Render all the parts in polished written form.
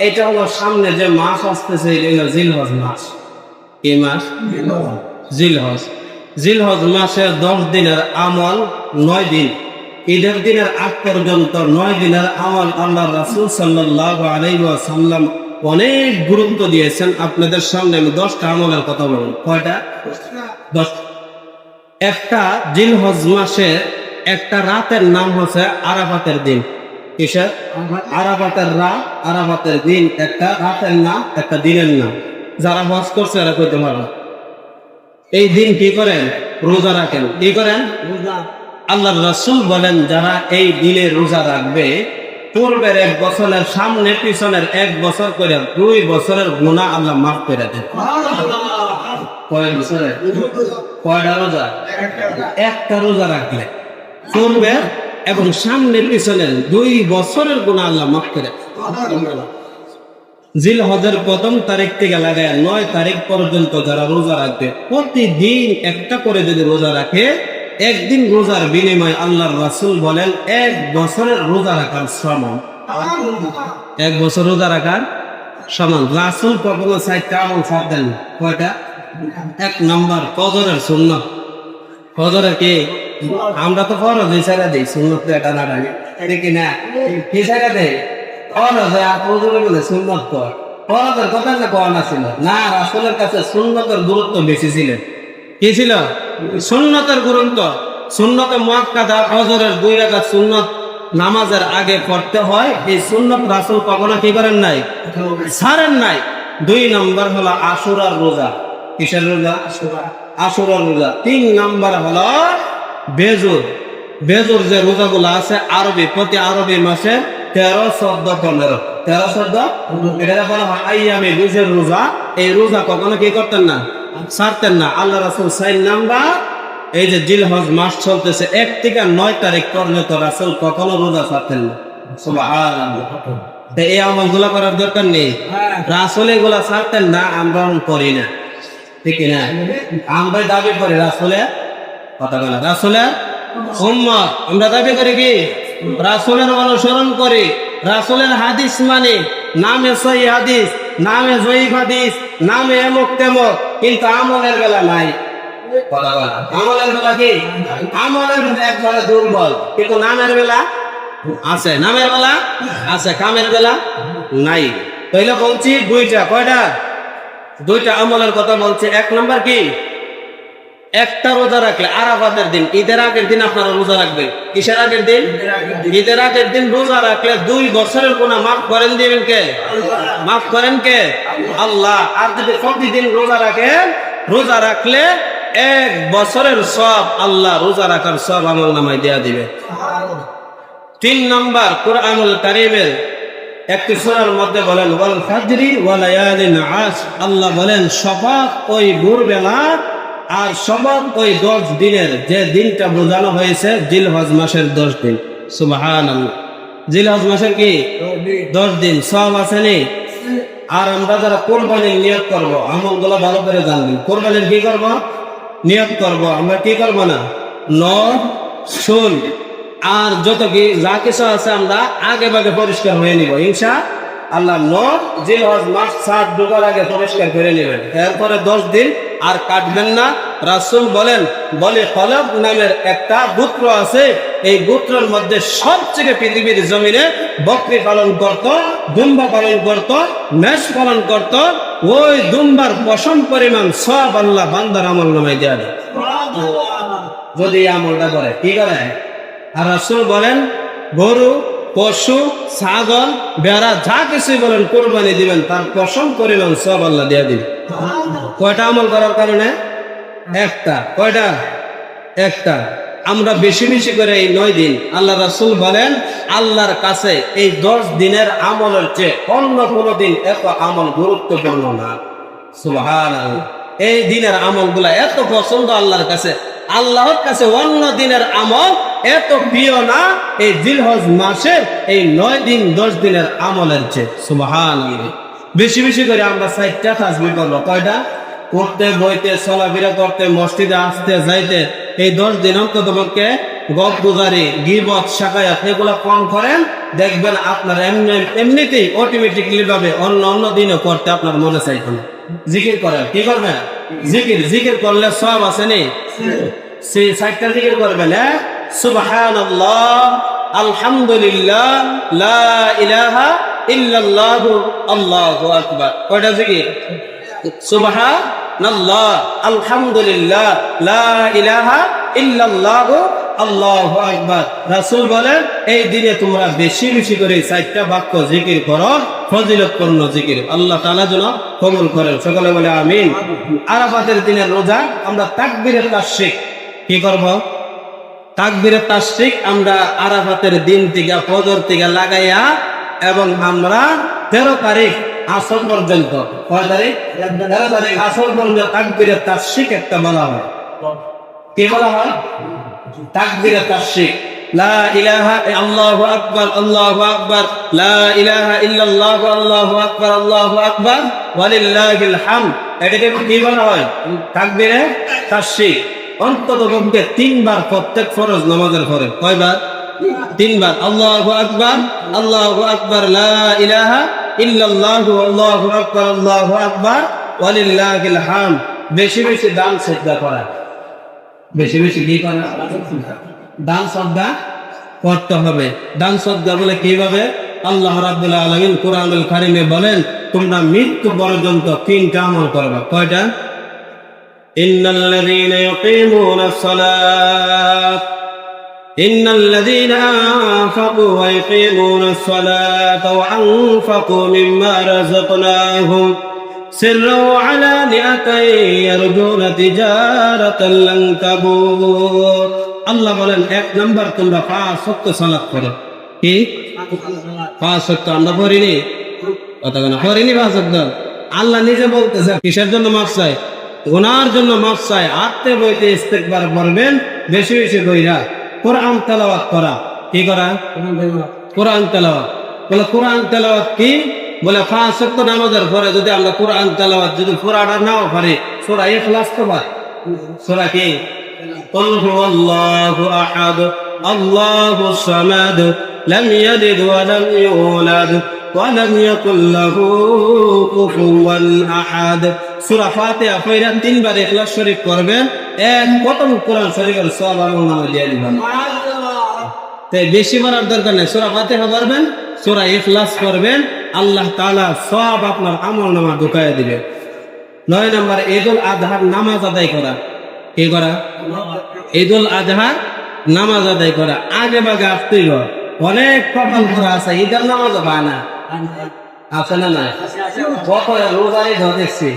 এটা হলো সামনে যে মাস আসতেছে, এটা জিলহজ মাস। কি মাস? জিলহজ। জিলহজ মাসের 10 দিনের আমল 9 দিন। ঈদের দিনের আগ পর্যন্ত 9 দিনের আমল আল্লাহ রাসূল সাল্লাল্লাহু আলাইহি ওয়াসাল্লাম অনেক গুরুত্ব দিয়েছেন। আপনাদের সামনে আমি 10টা আমলের কথা বলব। কয়টা? 10। একটা জিলহজ মাসে একটা রাতের নাম হচ্ছে আরাফাতের দিন। কিসের? আরাফাতের রাত, আরাফাতের দিন। একটা রাতের নাম, একটা দিনের নাম। যারা হজ করছে এরা কইতে পারবে। এই দিন কি করেন? রোজা রাখেন। কি করেন? আল্লাহর রাসূল বলেন, যারা এই দিনে রোজা রাখবে, পূর্বের 1 বছরের সামনে পিছনের 1 বছর করে 2 বছরের গুনাহ আল্লাহ মাফ করে দেন। কয় বছরে? কয়টা রোজা? একটা রোজা রাখলে পূর্বের এবং সামনে পিছনের 2 বছরের গুনাহ আল্লাহ মাফ করে দেন। জিলহজের 1ম তারিখ থেকে লাগায় 9 তারিখ পর্যন্ত যারা রোজা রাখবে, প্রতিদিন একটা করে যদি রোজা রাখে, একদিন রোজার বিনিময়ে আল্লাহর রাসূল বলেন 1 বছরের রোজা রাখার সমান। 1 বছর রোজা রাখার সমান। রাসূল কখনো 4টা আমল ছাড় দেন। কয়টা? 1 নম্বর ফজরের সুন্নাত। ফজরের কি? আমরা তো ফরজ ছেড়ে দিই, সুন্নাত তো এটা না রাখি, ঠিক না? কি ছেড়ে দেয়? ফরজ ফজরে বলে সুন্নাত কর। ফরজের কথা না কোয়া ছিল না, রাসূলের কাছে সুন্নতের গুরুত্ব বেশি ছিল। কি ছিল? সুন্নতের গুরুত্ব। সুন্নতে মুআক্কাদা ফজরের 2 রাকাত সুন্নাত নামাজের আগে পড়তে হয়। এই সুন্নাত রাসূল কখনো কি করেন নাই? ছাড়েন নাই। 2 নম্বর হলো আশুরার রোজা। কিসের রোজা? আশুরার রোজা। 3 নম্বর হলো বেজুর। বেজুর যে রোজাগুলো আছে আরবি, প্রতি আরবি মাসে 13, 14, 15, 13, 14 এটা বলা হয় আইয়ামে বীজের রোজা। এই রোজা কখনো কি করতেন না? ছাড়তেন না। আল্লাহ রাসূল 4 নাম্বার, এই যে জিলহজ মাস চলতেছে 1 থেকে 9 তারিখ পর্যন্ত রাসূল কখনো রোজা ছাড়তেন না। সুবহানাল্লাহ। এই আমলগুলো করার দরকার নেই। রাসূল এগুলা ছাড়তেন না, আমরা করি না, ঠিক না? আমরা দাবি করি রাসূলের কথা বলা, রাসূলের উম্মত। আমরা দাবি করি কি? রাসূলের অনুসরণ করি, রাসূলের হাদিস মানি। নামে সহিহ হাদিস, নামে জয়ীফ হাদিস, নামে এমক তেমক, কিন্তু আমলের বেলা নাই। আমলের বেলা কি? আমলের বেলা একবারে দুর্বল, কিন্তু নামের বেলা আছে। নামের বেলা আছে, কামের বেলা নাই। তাইলে বলছি 2টা। কয়টা? 2টা আমলের কথা বলছে। 1 নম্বর কি? একটা রোজা রাখলে আরাফাতের দিন, ঈদের আগের দিন আপনারা রোজা রাখবেন। কিসের আগের দিন? ঈদের আগের দিন রোজা রাখলে 2 বছরের গুনাহ মাফ করেন দিবেন কে? মাফ করেন কে? আল্লাহ। আর যদি প্রতিদিন রোজা রাখেন, রোজা রাখলে 1 বছরের সব আল্লাহ রোজা রাখার সব আমল নামায় দেয়া দিবে। 3 নম্বর কুরআনুল কারীমের একটি সূরার মধ্যে বলেন ওয়াল ফাজরি ওয়া লায়ালিন আশর। আল্লাহ বলেন শপথ ওই ভোরবেলা আর শপথ ওই 10 দিনের, যে দিনটা বোঝানো হয়েছে জিলহজ মাসের 10 দিন। সুবহানাল্লাহ। জিলহজ মাসের কি 10 দিন সব আছে নি? আর আমরা যারা কোরবানির নিয়ত করব, আমলগুলো ভালো করে জানবেন। কোরবানির কি করব? নিয়ত করব। আমরা কি করব না? নখ, চুল আর যত কি যা কিছু আছে আমরা আগে ভাগে পরিষ্কার হয়ে নিব ইনশাআল্লাহ। নখ জিলহজ মাস 7 ঢোকার আগে পরিষ্কার করে নেবেন। এরপরে 10 দিন আর কাটবেন না। রাসূল বলেন, বলে খলব নামের একটা গোত্র আছে, এই গোত্রের মধ্যে সবচেয়ে পৃথিবীর জমিনে বকরি পালন করত, দুম্বা পালন করত, মেষ পালন করত। ওই দুম্বার পশম পরিমাণ সব আল্লাহ বান্দার আমল নামায় দেয়া দেয় যদি এই আমলটা করে। কি করে? আর রাসূল বলেন গরু, পশু, ছাগল, ভেড়া যা কিছুই বলেন কোরবানি দিবেন, তার পশম পরিমাণ সব আল্লাহ দেয়া দিবে। কয়টা আমল করার কারণে? একটা। কয়টা? একটা। আমরা বেশি বেশি করে এই 9 দিন, আল্লাহ রাসূল বলেন আল্লাহর কাছে এই 10 দিনের আমলের চেয়ে অন্য কোনো দিন এত আমল গুরুত্বপূর্ণ না। সুবহানাল্লাহ। এই দিনের আমলগুলা এত পছন্দ আল্লাহর কাছে, আল্লাহর কাছে অন্য দিনের আমল এত প্রিয় না এই জিলহজ মাসের এই 9 দিন 10 দিনের আমলের চেয়ে। সুবহানাল্লাহ। বেশি বেশি করে আমরা 4টা তাসবিহ করব। কয়টা? করতে বইতে চলাফেরা করতে মসজিদে আসতে যাইতে এই 10 দিন অন্ততপক্ষে গপ্পগুজারি, গীবত, শাকায়াত এগুলো কম করেন, দেখবেন আপনার এমনিতেই অটোমেটিকলি ভাবে অন্য দিনও করতে আপনার মনে চাইবে না। জিকির করেন, কি করবেন? জিকির করলে সব আছে নেই, সেই 4টা জিকির করবেন। হ্যাঁ, সুবহানাল্লাহ, আলহামদুলিল্লাহ, লা ইলাহা ইল্লাল্লাহু, আল্লাহু আকবার। কয়টা জিকির? সুবহানাল্লাহ, আলহামদুলিল্লাহ, লা ইলাহা ইল্লাল্লাহু, আল্লাহু আকবার। রাসূল বলেন এই দিনে তোমরা বেশি বেশি করে 4টা বাক্য জিকির করো, ফজিলতপূর্ণ জিকির। আল্লাহ তাআলা যেন কবুল করেন। সকলে বলে আমিন। আরাফাতের দিনের রোজা আমরা তাকবীরের তাশরিক কি করব? তাকবীরের তাশরিক আমরা আরাফাতের দিন থেকে ফজর থেকে লাগাইয়া, এবং আমরা 13 তারিখ আসর পর্যন্ত, কয় তারিখ? 13 তারিখ আসর পর্যন্ত তাকবীরের তাশরিক একটা বলা হয়। কি বলা হয়? তাকবীরের তাশরিক। লা ইলাহা, আল্লাহু আকবার, আল্লাহু আকবার, লা ইলাহা ইল্লাল্লাহ, আল্লাহু আকবার, আল্লাহু আকবার, ওয়ালিল্লাহিল হামদ। এটাকে কি বলা হয়? তাকবীরের তাশরিক। অন্তত পক্ষে 3 বার প্রত্যেক ফরজ নামাজের পরে। কয়বার? 3 বার। আল্লাহু আকবার, আল্লাহু আকবার, লা ইলাহা ইল্লাল্লাহু, আল্লাহু আকবার, আল্লাহু আকবার, ওয়ালিল্লাহিল হামদ। বেশি বেশি দান সদকা করা, বেশি বেশি কি করা? দান সদকা করতে হবে। দান সদকা বলে কিভাবে? আল্লাহ রাব্বুল আলামিন কোরআনুল কারীমে বলেন তোমরা মৃত্যু পর্যন্ত 3টা আমল করবে। কয়টা? ইন্নাল্লাযীনা ইউকিমুনাস সালাত, ইন্নাল্লাযীনা আনফাকু ওয়া ইউকিমুনাস সালাতা ওয়া আনফাকু মিম্মা রাযাকনাহুম সিররা ওয়া আলানিয়াতান ইয়ারজুনা তিজারাতান লান তাবুর। আল্লাহ বলেন 1 নাম্বার তোমরা 5 ওয়াক্ত সালাত করো। কি 5 ওয়াক্ত? আমরা পড়িনি, কতক্ষণ পড়িনি 5 ওয়াক্ত? আল্লাহ নিজে বলতেছে কিসের জন্য মাফ চাই? গুনার জন্য মাফ চাই। আত্মে বইতে ইস্তেগফার করবেন বেশি বেশি কইরা। কোরআন তেলাওয়াত করা। কি করা? কোরআন তেলাওয়াত। বলে কোরআন তেলাওয়াত কি? বলে 5 ওয়াক্ত নামাজের পরে যদি আমরা কোরআন তেলাওয়াত যদি পুরাটা নাও পারি, সূরা ইখলাস তো পারি। সূরা কি? কুল হুয়াল্লাহু আহাদ, আল্লাহুস সামাদ, লাম ইয়ালিদ ওয়া লাম ইউলাদ ওয়া লাম ইয়াকুল লাহু কুফুওয়ান আহাদ। সূরা ফাতিহা পড়ে 3 বার ইখলাস শরীফ করবেন, এক খতম কোরআন শরীফের সওয়াব আমল নামে দিয়ে দিবেন। তাই বেশি মারার দরকার নেই। সূরা ফাতিহা পড়বেন, সূরা ইখলাস করবেন, আল্লাহ তাআলা সওয়াব আপনার আমল নামা ঢুকায় দিবেন। 9 নম্বর ঈদুল আযহার নামাজ আদায় করা। কি করা? ঈদুল আযহার নামাজ আদায় করা। আগে ভাগে আসতেই হয়। অনেক কপাল করা আছে ঈদের নামাজও পায় না, আছে না? না, কত রোজারই দেখছি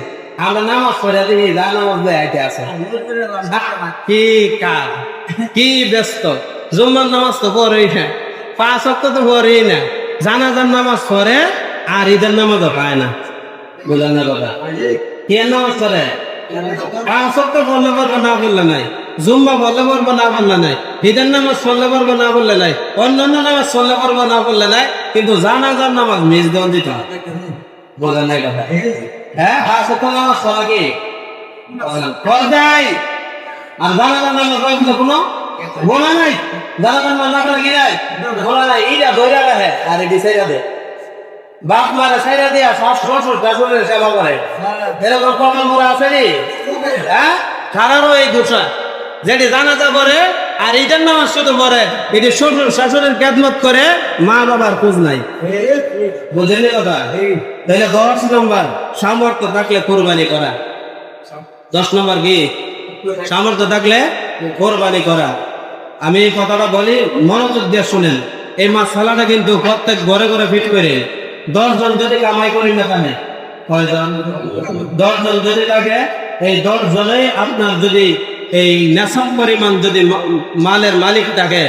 আমরা নামাজ পড়ে দিই, যা নামাজ দেয় আইতে আছে। কি কাজ, কি ব্যস্ত! জুম্মার নামাজ তো পড়েই না, 5 ওয়াক্ত তো পড়েই না, জানাজার নামাজ পড়ে আর ঈদের নামাজও পায় না। বুঝলেন না কথা? কে নামাজ পড়ে? 5 ওয়াক্ত পড়লে পড়বে, না পড়লে নাই। জুম্মা পড়লে পড়বে, না পড়লে নাই। ঈদের নামাজ পড়লে পড়বে, না পড়লে নাই। অন্যান্য নামাজ পড়লে পড়বে, না পড়লে নাই। কিন্তু জানাজার নামাজ মিস দেওয়া দিত। বোঝেন নাই কথা? হ্যাঁ, 5 ওয়াক্ত নামাজ পড়া কি পর্দায়, আর জানাজার নামাজ পড়লে কোনো গোনা নাই। জানাজার নামাজ না পড়লে কি নাই? গোনা নাই। ইটা ধইরা রাখে আর এটি ছেড়ে দে, বাপ মারা ছেড়ে দিয়া সব শ্বশুর শাশুড়ের সেবা করে। এরকম কমল মোড়া আছে নি? হ্যাঁ, সারারও এই দোষা যেটি জানাজা পড়ে আর ঈদের নামাজ শুধু পড়ে, এটি শ্বশুর শাশুড়ের খেদমত করে, মা বাবার খোঁজ নাই। বুঝলেন কথা? তাহলে 10 নম্বর সামর্থ্য থাকলে কোরবানি করা। 10 নম্বর কি? সামর্থ্য থাকলে কোরবানি করা। আমি এই কথাটা বলি, মনোযোগ দিয়ে শুনেন। এই মাসালাটা কিন্তু প্রত্যেক ঘরে ঘরে ফিট করে 10 জন যদি কামাই করি না কেন, কয়জন? 10 জন যদি লাগে, এই 10 জনে আপনার যদি এই নেশাব পরিমাণ যদি মালের মালিক থাকে,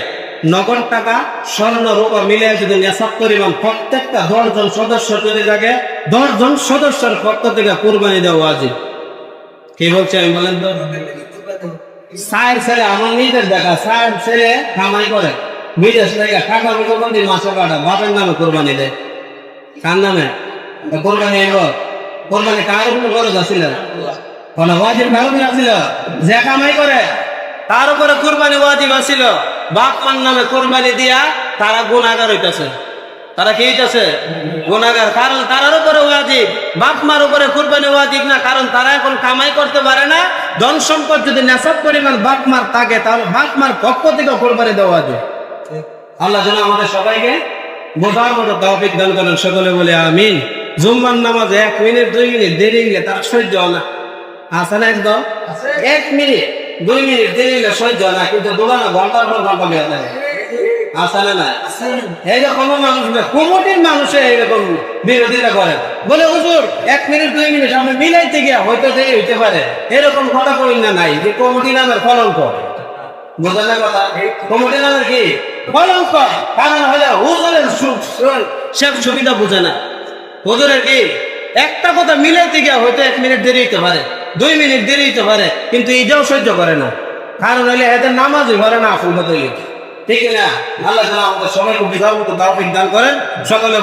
নগদ টাকা স্বর্ণ রূপা মিলে যদি নেশাব পরিমাণ প্রত্যেকটা 10 জন সদস্য যদি থাকে, 10 জন সদস্যের পক্ষ থেকে কুরবানি দেওয়া উচিত। কি বলছে আমি বলেন তো? 4 ছেলে আমার নিজের দেখা, 4 ছেলে কামাই করে বিদেশ থেকে টাকা বিকল্পী মাসে কাটা, বাপের নামে কোরবানি দেয়। কার নামে কোরবানি? কোরবানি কার উপরে খরচ আছিল? কোন ওয়াজিব কার উপরে আছিল? যে কামাই করে তার উপরে কুরবানি ওয়াজিব ছিল, বাপ মার নামে কুরবানি দিয়া তারা গুনাহগার হইতাছে। তারা কি হইতাছে? গুনাহগার। কারণ তারার উপরে ওয়াজিব, বাপ মার উপরে কুরবানি ওয়াজিব না, কারণ তারা এখন কামাই করতে পারে না। ধন সম্পদ যদি নেশাব পরিমাণ বাপ মার থাকে, তাহলে বাপ মার পক্ষ থেকে কুরবানি দেওয়া ওয়াজিব। আল্লাহ যেন আমাদের সবাইকে বোঝার মতো তৌফিক দান করেন, সকলে বলে আমিন। জুম্মার নামাজে 1 মিনিট 2 মিনিট দেরি হলে তার সহ্য হয় না, আছে না? একদম 1 মিনিট 2 মিনিট দেরি হলে সহ্য হয় না, কিন্তু দোকানে ঘন্টার পর ঘন্টা বেড়ে যায়, আছে না? এইরকম মানুষ কমিটির মানুষে এইরকম বিরোধিতা করে, বলে হুজুর 1 মিনিট 2 মিনিট আমরা মিলাইতে গিয়া হয়তো দেরি হইতে পারে, এরকম কথা কই না। নাই যে কমিটি নামের কলঙ্ক, বুঝলেন না কথা? কমিটি নামের কি কলঙ্ক, কারণ হলে হুজুরের সব সুবিধা বুঝে না। হুজুরের কি একটা কথা মিলাইতে গিয়া হয়তো 1 মিনিট দেরি হইতে পারে, 2 মিনিট দেরি হইতে পারে, কিন্তু এটাও সহ্য করে না। কারণ হলে এদের নামাজই করে না, আসল কথা। ঠিক না? আল্লাহ আমাদের সবাইকে বিধান মতো তৌফিক দান করেন, সকলে